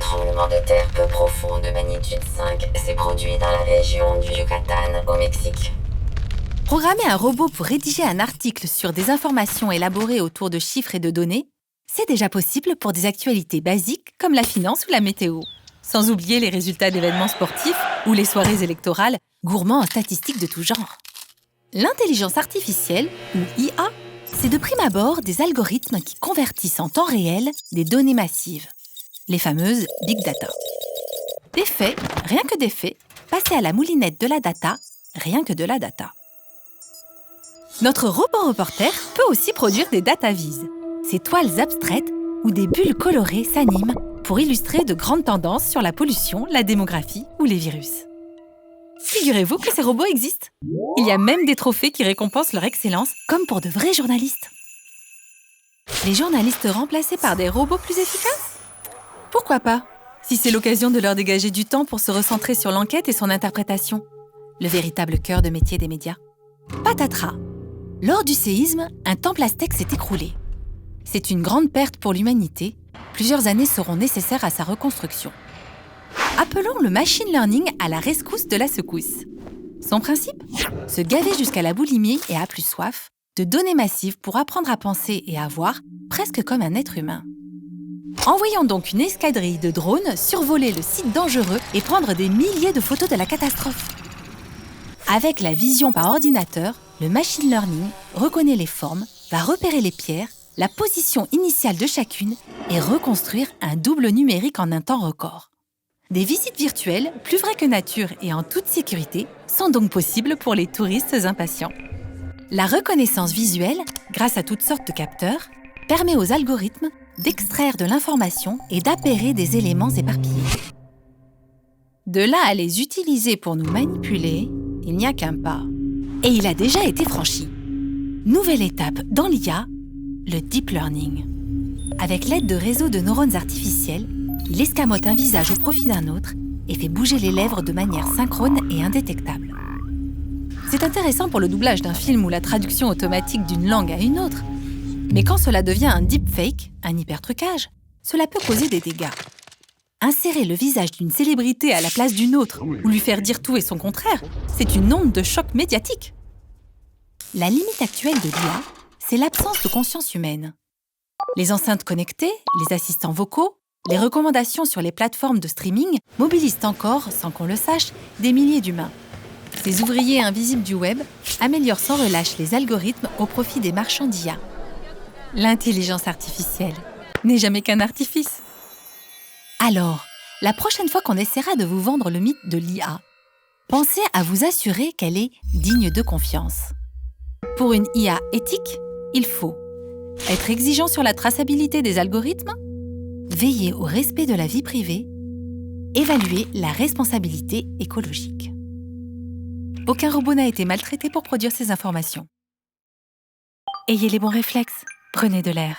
tremblement de terre peu profond de magnitude 5 s'est produit dans la région du Yucatan, au Mexique. Programmer un robot pour rédiger un article sur des informations élaborées autour de chiffres et de données, c'est déjà possible pour des actualités basiques comme la finance ou la météo. Sans oublier les résultats d'événements sportifs ou les soirées électorales, gourmands en statistiques de tout genre. L'intelligence artificielle, ou IA, c'est de prime abord des algorithmes qui convertissent en temps réel des données massives, les fameuses big data. Des faits, rien que des faits, passés à la moulinette de la data, rien que de la data. Notre robot reporter peut aussi produire des data viz, ces toiles abstraites où des bulles colorées s'animent pour illustrer de grandes tendances sur la pollution, la démographie ou les virus. Figurez-vous que ces robots existent. Il y a même des trophées qui récompensent leur excellence, comme pour de vrais journalistes. Les journalistes remplacés par des robots plus efficaces ? Pourquoi pas, si c'est l'occasion de leur dégager du temps pour se recentrer sur l'enquête et son interprétation, le véritable cœur de métier des médias. Patatras. Lors du séisme, un temple aztèque s'est écroulé. C'est une grande perte pour l'humanité. Plusieurs années seront nécessaires à sa reconstruction. Appelons le machine learning à la rescousse de la secousse. Son principe ? Se gaver jusqu'à la boulimie et à plus soif, de données massives pour apprendre à penser et à voir, presque comme un être humain. Envoyons donc une escadrille de drones survoler le site dangereux et prendre des milliers de photos de la catastrophe. Avec la vision par ordinateur, le machine learning reconnaît les formes, va repérer les pierres, la position initiale de chacune et reconstruire un double numérique en un temps record. Des visites virtuelles, plus vraies que nature et en toute sécurité, sont donc possibles pour les touristes impatients. La reconnaissance visuelle, grâce à toutes sortes de capteurs, permet aux algorithmes d'extraire de l'information et d'appairer des éléments éparpillés. De là à les utiliser pour nous manipuler, il n'y a qu'un pas. Et il a déjà été franchi. Nouvelle étape dans l'IA, le deep learning. Avec l'aide de réseaux de neurones artificiels, il escamote un visage au profit d'un autre et fait bouger les lèvres de manière synchrone et indétectable. C'est intéressant pour le doublage d'un film ou la traduction automatique d'une langue à une autre. Mais quand cela devient un deepfake, un hypertrucage, cela peut causer des dégâts. Insérer le visage d'une célébrité à la place d'une autre ou lui faire dire tout et son contraire, c'est une onde de choc médiatique. La limite actuelle de l'IA, c'est l'absence de conscience humaine. Les enceintes connectées, les assistants vocaux, les recommandations sur les plateformes de streaming mobilisent encore, sans qu'on le sache, des milliers d'humains. Ces ouvriers invisibles du web améliorent sans relâche les algorithmes au profit des marchands d'IA. L'intelligence artificielle n'est jamais qu'un artifice. Alors, la prochaine fois qu'on essaiera de vous vendre le mythe de l'IA, pensez à vous assurer qu'elle est digne de confiance. Pour une IA éthique, il faut être exigeant sur la traçabilité des algorithmes, veiller au respect de la vie privée, évaluer la responsabilité écologique. Aucun robot n'a été maltraité pour produire ces informations. Ayez les bons réflexes, prenez de l'air.